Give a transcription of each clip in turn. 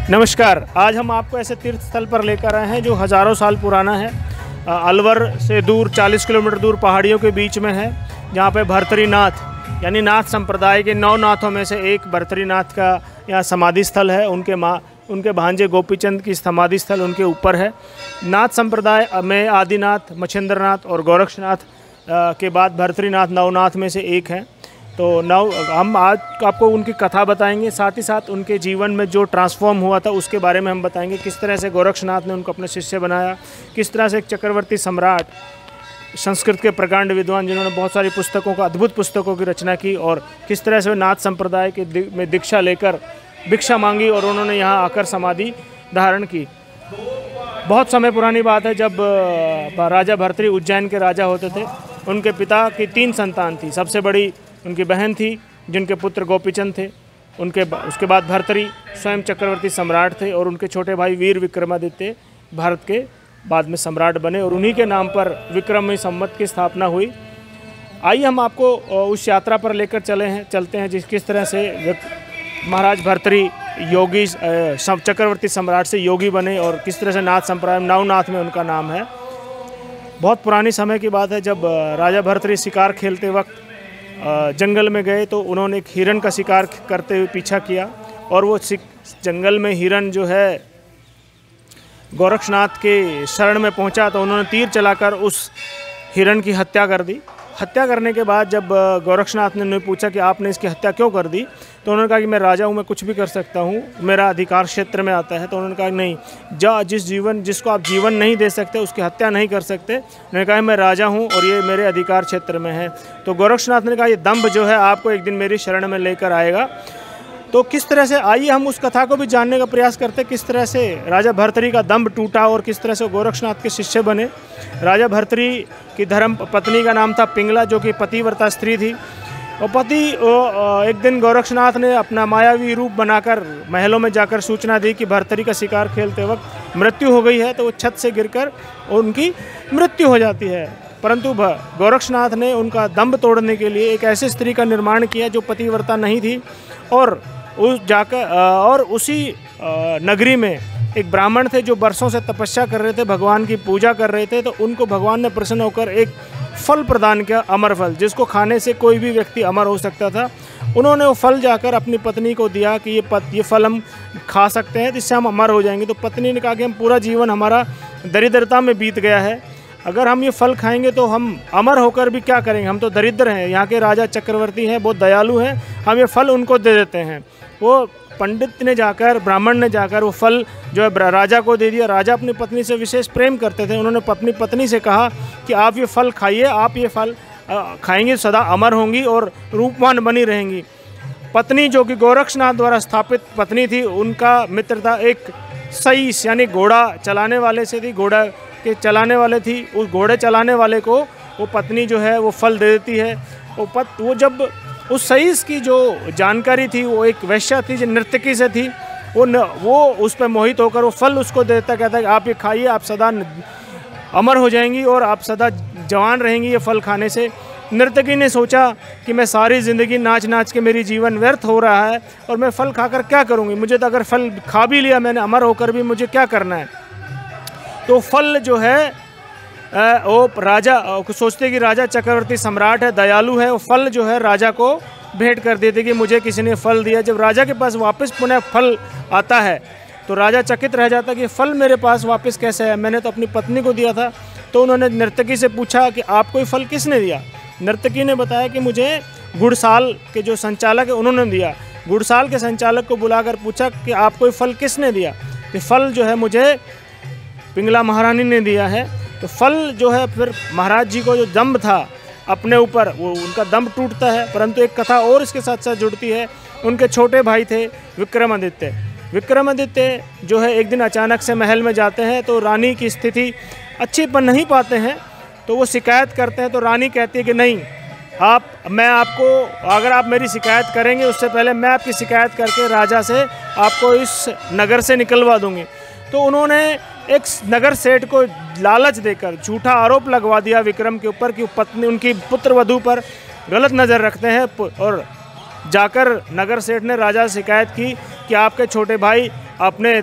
नमस्कार। आज हम आपको ऐसे तीर्थ स्थल पर लेकर आए हैं जो हज़ारों साल पुराना है। अलवर से दूर 40 किलोमीटर दूर पहाड़ियों के बीच में है, जहाँ पे भर्तरीनाथ यानी नाथ संप्रदाय के 9 नाथों में से एक भर्तरीनाथ का यहाँ समाधि स्थल है। उनके भांजे गोपीचंद की समाधि स्थल उनके ऊपर है। नाथ संप्रदाय में आदिनाथ, मच्छिंद्रनाथ और गोरक्षनाथ के बाद भर्तरीनाथ नवनाथ में से एक हैं। तो हम आज आपको उनकी कथा बताएंगे, साथ ही साथ उनके जीवन में जो ट्रांसफॉर्म हुआ था उसके बारे में हम बताएंगे। किस तरह से गोरक्षनाथ ने उनको अपने शिष्य बनाया, किस तरह से एक चक्रवर्ती सम्राट, संस्कृत के प्रकांड विद्वान जिन्होंने बहुत सारी पुस्तकों का अद्भुत पुस्तकों की रचना की, और किस तरह से नाथ संप्रदाय के में दीक्षा लेकर भिक्षा मांगी और उन्होंने यहाँ आकर समाधि धारण की। बहुत समय पुरानी बात है, जब राजा भर्तरी उज्जैन के राजा होते थे। उनके पिता की 3 संतान थी। सबसे बड़ी उनकी बहन थी जिनके पुत्र गोपीचंद थे। उसके बाद भर्तरी स्वयं चक्रवर्ती सम्राट थे, और उनके छोटे भाई वीर विक्रमादित्य भारत के बाद में सम्राट बने, और उन्हीं के नाम पर विक्रमी संवत की स्थापना हुई। आइए हम आपको उस यात्रा पर लेकर चलते हैं किस तरह से महाराज भर्तरी योगी चक्रवर्ती सम्राट से योगी बने, और किस तरह से नाथ संप्रदाय नवनाथ में उनका नाम है। बहुत पुरानी समय की बात है, जब राजा भर्तरी शिकार खेलते वक्त जंगल में गए तो उन्होंने एक हिरण का शिकार करते हुए पीछा किया, और वो जंगल में हिरण जो है गोरक्षनाथ के शरण में पहुंचा, तो उन्होंने तीर चलाकर उस हिरण की हत्या कर दी। हत्या करने के बाद जब गोरक्षनाथ ने उन्हें पूछा कि आपने इसकी हत्या क्यों कर दी, तो उन्होंने कहा कि मैं राजा हूँ, मैं कुछ भी कर सकता हूँ, मेरा अधिकार क्षेत्र में आता है। तो उन्होंने कहा नहीं, जिसको आप जीवन नहीं दे सकते उसकी हत्या नहीं कर सकते। उन्होंने कहा मैं राजा हूँ और ये मेरे अधिकार क्षेत्र में है। तो गोरक्षनाथ ने कहा ये दंभ जो है आपको एक दिन मेरी शरण में लेकर आएगा। तो किस तरह से, आइए हम उस कथा को भी जानने का प्रयास करते हैं, किस तरह से राजा भर्तरी का दंभ टूटा और किस तरह से गोरक्षनाथ के शिष्य बने। राजा भर्तरी की धर्म पत्नी का नाम था पिंगला, जो कि पतिव्रता स्त्री थी। और एक दिन गोरक्षनाथ ने अपना मायावी रूप बनाकर महलों में जाकर सूचना दी कि भर्तरी का शिकार खेलते वक्त मृत्यु हो गई है। तो वो छत से गिरकर उनकी मृत्यु हो जाती है। परंतु गोरक्षनाथ ने उनका दंभ तोड़ने के लिए एक ऐसी स्त्री का निर्माण किया जो पतिव्रता नहीं थी, और उसी नगरी में एक ब्राह्मण थे जो वर्षों से तपस्या कर रहे थे, भगवान की पूजा कर रहे थे। तो उनको भगवान ने प्रसन्न होकर एक फल प्रदान किया, अमर फल, जिसको खाने से कोई भी व्यक्ति अमर हो सकता था। उन्होंने वो फल जाकर अपनी पत्नी को दिया कि ये फल हम खा सकते हैं, जिससे हम अमर हो जाएंगे। तो पत्नी ने कहा कि हम पूरा जीवन हमारा दरिद्रता में बीत गया है, अगर हम ये फल खाएंगे तो हम अमर होकर भी क्या करेंगे, हम तो दरिद्र हैं। यहाँ के राजा चक्रवर्ती हैं, बहुत दयालु हैं, हम ये फल उनको दे देते हैं। वो पंडित ने जाकर, ब्राह्मण ने जाकर वो फल जो है राजा को दे दिया। राजा अपनी पत्नी से विशेष प्रेम करते थे। उन्होंने अपनी पत्नी से कहा कि आप ये फल खाइए, आप ये फल खाएंगे सदा अमर होंगी और रूपवान बनी रहेंगी। पत्नी जो कि गोरक्षनाथ द्वारा स्थापित पत्नी थी, उनका मित्र था एक सईस यानी घोड़ा चलाने वाले से थी, घोड़ा के चलाने वाले थी। उस घोड़े चलाने वाले को वो पत्नी जो है वो फल दे देती है। वो जब उस सईस की जो जानकारी थी, वो एक वैश्या थी जो नर्तकी से थी, वो उस पर मोहित होकर वो फल उसको देता, कहता है कि आप ये खाइए, आप सदा अमर हो जाएंगी और आप सदा जवान रहेंगी ये फल खाने से। नर्तकी ने सोचा कि मैं सारी ज़िंदगी नाच नाच के मेरी जीवन व्यर्थ हो रहा है, और मैं फल खाकर क्या करूँगी, मुझे तो अगर फल खा भी लिया मैंने अमर होकर भी मुझे क्या करना है। तो फल जो है वो राजा सोचते कि राजा चक्रवर्ती सम्राट है, दयालु है, वो फल जो है राजा को भेंट कर देते कि मुझे किसी ने फल दिया। जब राजा के पास वापस पुनः फल आता है तो राजा चकित रह जाता कि फल मेरे पास वापस कैसे है, मैंने तो अपनी पत्नी को दिया था। तो उन्होंने नर्तकी से पूछा कि आपको ये फल किसने दिया। नर्तकी ने बताया कि मुझे गुड़साल के जो संचालक है उन्होंने दिया। गुड़साल के संचालक को बुलाकर पूछा कि आपको ये फल किसने दिया। कि फल जो है मुझे पिंगला महारानी ने दिया है। तो फल जो है, फिर महाराज जी को जो दंभ था अपने ऊपर, वो उनका दंभ टूटता है। परंतु एक कथा और इसके साथ साथ जुड़ती है। उनके छोटे भाई थे विक्रमादित्य। विक्रमादित्य जो है एक दिन अचानक से महल में जाते हैं, तो रानी की स्थिति अच्छी पर नहीं पाते हैं, तो वो शिकायत करते हैं। तो रानी कहती है कि नहीं, अगर आप मेरी शिकायत करेंगे उससे पहले मैं आपकी शिकायत करके राजा से आपको इस नगर से निकलवा दूंगी। तो उन्होंने एक नगर सेठ को लालच देकर झूठा आरोप लगवा दिया विक्रम के ऊपर कि पत्नी उनकी पुत्र वधू पर गलत नज़र रखते हैं और जाकर नगर सेठ ने राजा से शिकायत की कि आपके छोटे भाई अपने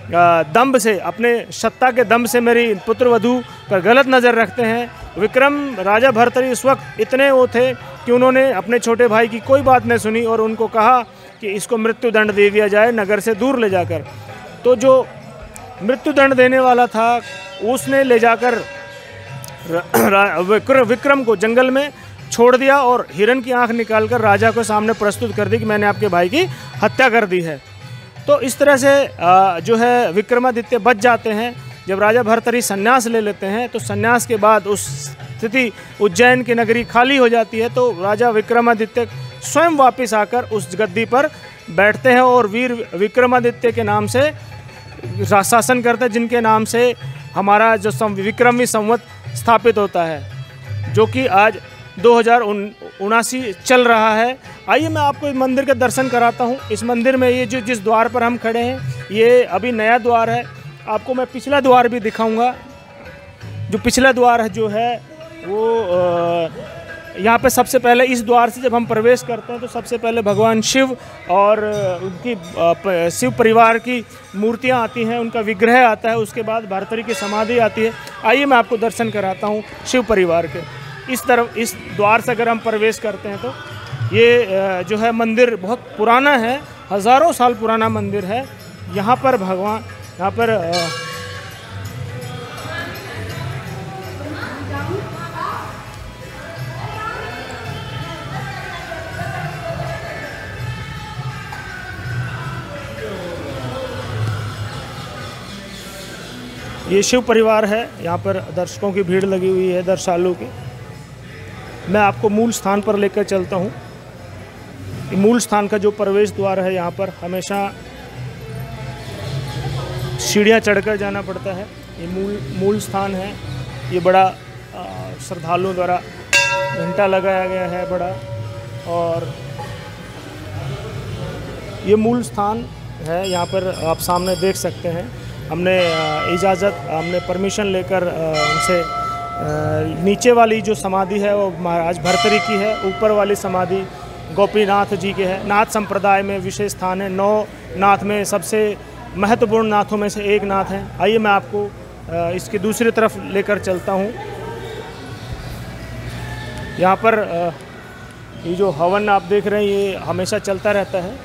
दम्भ से, अपने सत्ता के दम से मेरी पुत्र वधू पर गलत नज़र रखते हैं। विक्रम राजा भर्तृहरि उस वक्त इतने वो थे कि उन्होंने अपने छोटे भाई की कोई बात नहीं सुनी और उनको कहा कि इसको मृत्यु दंड दे दिया जाए नगर से दूर ले जाकर। तो जो मृत्यु दंड देने वाला था उसने ले जाकर विक्रम को जंगल में छोड़ दिया और हिरण की आंख निकालकर राजा को सामने प्रस्तुत कर दी कि मैंने आपके भाई की हत्या कर दी है। तो इस तरह से जो है विक्रमादित्य बच जाते हैं। जब राजा भर्तृहरि संन्यास ले लेते हैं तो संन्यास के बाद उस स्थिति उज्जैन की नगरी खाली हो जाती है, तो राजा विक्रमादित्य स्वयं वापस आकर उस गद्दी पर बैठते हैं और वीर विक्रमादित्य के नाम से शासन करते हैं, जिनके नाम से हमारा जो विक्रमी संवत स्थापित होता है, जो कि आज 2079 चल रहा है। आइए मैं आपको इस मंदिर के दर्शन कराता हूँ। इस मंदिर में ये जो जिस द्वार पर हम खड़े हैं ये अभी नया द्वार है। आपको मैं पिछला द्वार भी दिखाऊंगा। जो पिछला द्वार है जो है वो यहाँ पे सबसे पहले इस द्वार से जब हम प्रवेश करते हैं तो सबसे पहले भगवान शिव और उनकी शिव परिवार की मूर्तियाँ आती हैं, उनका विग्रह आता है, उसके बाद भर्तृहरि की समाधि आती है। आइए मैं आपको दर्शन कराता हूँ शिव परिवार के। इस तरफ इस द्वार से अगर हम प्रवेश करते हैं तो ये जो है मंदिर बहुत पुराना है, हज़ारों साल पुराना मंदिर है। यहाँ पर भगवान यहाँ पर ये शिव परिवार है। यहाँ पर दर्शकों की भीड़ लगी हुई है, दर्शनालुओं की। मैं आपको मूल स्थान पर लेकर चलता हूँ। मूल स्थान का जो प्रवेश द्वार है यहाँ पर हमेशा सीढ़ियाँ चढ़कर जाना पड़ता है। ये मूल स्थान है। ये बड़ा श्रद्धालुओं द्वारा घंटा लगाया गया है बड़ा, और ये मूल स्थान है। यहाँ पर आप सामने देख सकते हैं। हमने हमने परमिशन लेकर उनसे नीचे वाली जो समाधि है वो महाराज भर्तृहरि की है, ऊपर वाली समाधि गोपीनाथ जी के है। नाथ संप्रदाय में विशेष स्थान है। 9 नाथ में सबसे महत्वपूर्ण नाथों में से एक नाथ हैं। आइए मैं आपको इसकी दूसरी तरफ लेकर चलता हूँ। यहाँ पर ये जो हवन आप देख रहे हैं ये हमेशा चलता रहता है।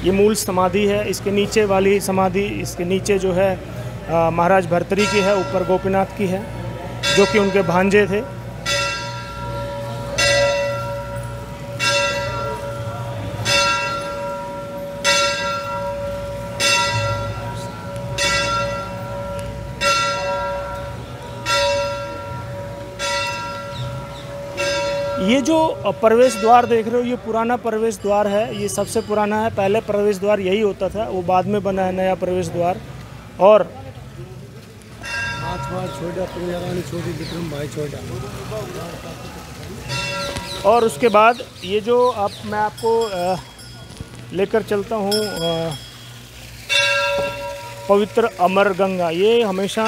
ये मूल समाधि है। इसके नीचे वाली समाधि, इसके नीचे जो है महाराज भर्तृहरि की है, ऊपर गोपीनाथ की है, जो कि उनके भांजे थे। ये जो प्रवेश द्वार देख रहे हो ये पुराना प्रवेश द्वार है। ये सबसे पुराना है। पहले प्रवेश द्वार यही होता था, वो बाद में बना है नया प्रवेश द्वार। और और उसके बाद ये जो मैं आपको लेकर चलता हूँ पवित्र अमर गंगा। ये हमेशा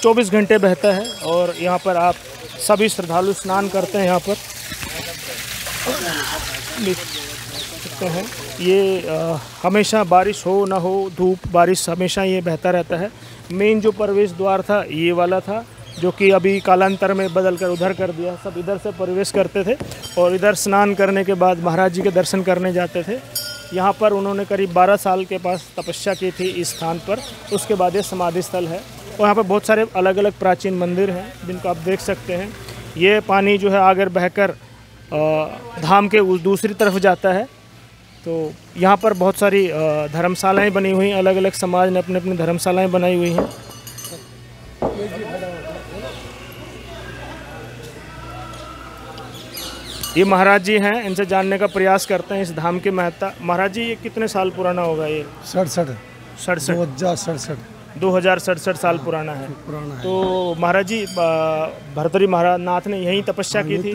24 घंटे बहता है और यहाँ पर आप सभी श्रद्धालु स्नान करते हैं। यहाँ पर देख सकते हैं ये हमेशा बारिश हो ना हो, धूप बारिश हमेशा ये बहता रहता है। मेन जो प्रवेश द्वार था ये वाला था, जो कि अभी कालांतर में बदल कर उधर कर दिया। सब इधर से प्रवेश करते थे और इधर स्नान करने के बाद महाराज जी के दर्शन करने जाते थे। यहाँ पर उन्होंने करीब 12 साल के पास तपस्या की थी इस स्थान पर। उसके बाद ये समाधि स्थल है। और यहाँ पर बहुत सारे अलग अलग प्राचीन मंदिर हैं जिनको आप देख सकते हैं। ये पानी जो है आगे बहकर धाम के उस दूसरी तरफ जाता है। तो यहाँ पर बहुत सारी धर्मशालाएँ बनी हुई हैं। अलग अलग समाज ने अपनी अपनी धर्मशालाएँ बनाई हुई हैं। ये महाराज जी हैं, इनसे जानने का प्रयास करते हैं इस धाम की महत्ता। महाराज जी ये कितने साल पुराना होगा? ये 2067 साल पुराना है। तो महाराज जी भर्तृहरि महाराज नाथ ने यहीं तपस्या की थी।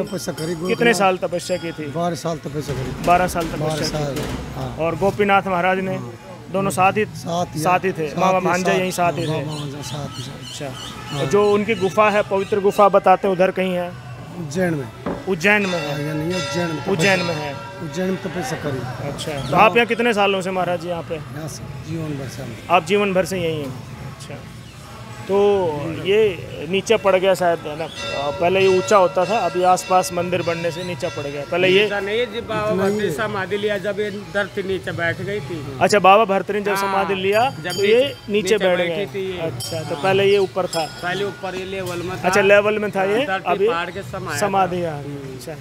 कितने साल तपस्या की थी? 12 साल तपस्या करी। 12 साल तपस्या की थी। और गोपीनाथ महाराज ने दोनों साथ ही थे, मामा भांजा यहीं साथ ही थे। अच्छा, जो उनकी गुफा है, पवित्र गुफा बताते हैं, उधर कहीं है? उज्जैन में है। उज्जैन में है। उज्जैन में तपस्या करी। अच्छा, तो आप यहाँ कितने सालों से महाराज जी यहाँ पे? जीवन भर से। आप जीवन भर से यहीं हैं? अच्छा, तो ये नीचे पड़ गया शायद, है ना? पहले ये ऊंचा होता था, अभी आसपास मंदिर बनने से नीचे पड़ गया। पहले ये नहीं, समाधि लिया जब ये धरती नीचे बैठ गई थी। अच्छा, बाबा भरतरी जब समाधि लिया तो ये नीचे बैठ गए। अच्छा, तो पहले ये ऊपर था? पहले ऊपर ये लेवल में था। अच्छा, लेवल में था ये, अभी समाधि। अच्छा,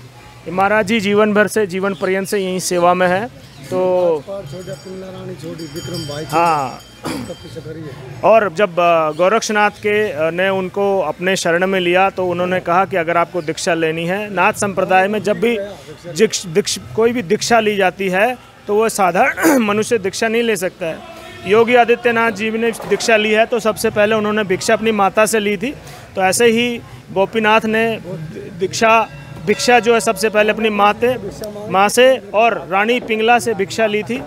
महाराज जी जीवन भर से, जीवन पर्यंत से यहीं सेवा में है। तो हाँ, और जब गोरक्षनाथ के ने उनको अपने शरण में लिया तो उन्होंने कहा कि अगर आपको दीक्षा लेनी है, नाथ संप्रदाय में जब भी कोई भी दीक्षा ली जाती है तो वो साधारण मनुष्य दीक्षा नहीं ले सकता है। योगी आदित्यनाथ जी ने दीक्षा ली है तो सबसे पहले उन्होंने भिक्षा अपनी माता से ली थी। तो ऐसे ही गोपीनाथ ने भिक्षा जो है सबसे पहले अपनी माँ से और रानी पिंगला से भिक्षा ली थी।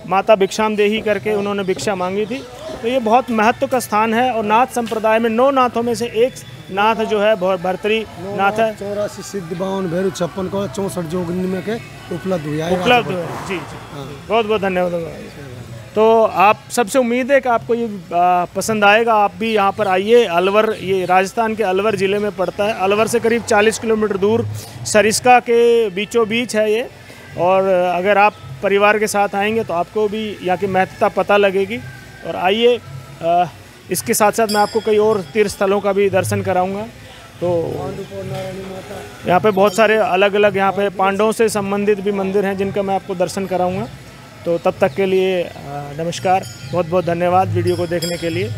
माता भिक्षाम देही करके उन्होंने भिक्षा मांगी थी। तो ये बहुत महत्व का स्थान है। और नाथ संप्रदाय में 9 नाथों में से एक नाथ जो है भरतरी नाथ है। 84 सिद्ध 52 भैरव 56 को 64 जोगिनी में के उपलब्ध हुआ है। जी, बहुत बहुत धन्यवाद। तो आप सबसे उम्मीद है कि आपको ये पसंद आएगा। आप भी यहाँ पर आइए। अलवर, ये राजस्थान के अलवर ज़िले में पड़ता है। अलवर से करीब 40 किलोमीटर दूर सरिस्का के बीचों बीच है ये। और अगर आप परिवार के साथ आएंगे तो आपको भी यहाँ की महत्वता पता लगेगी। और आइए, इसके साथ साथ मैं आपको कई और तीर्थ स्थलों का भी दर्शन कराऊंगा। तो यहाँ पे बहुत सारे अलग अलग यहाँ पे पांडवों से संबंधित भी मंदिर हैं जिनका मैं आपको दर्शन कराऊंगा। तो तब तक के लिए नमस्कार, बहुत बहुत धन्यवाद वीडियो को देखने के लिए।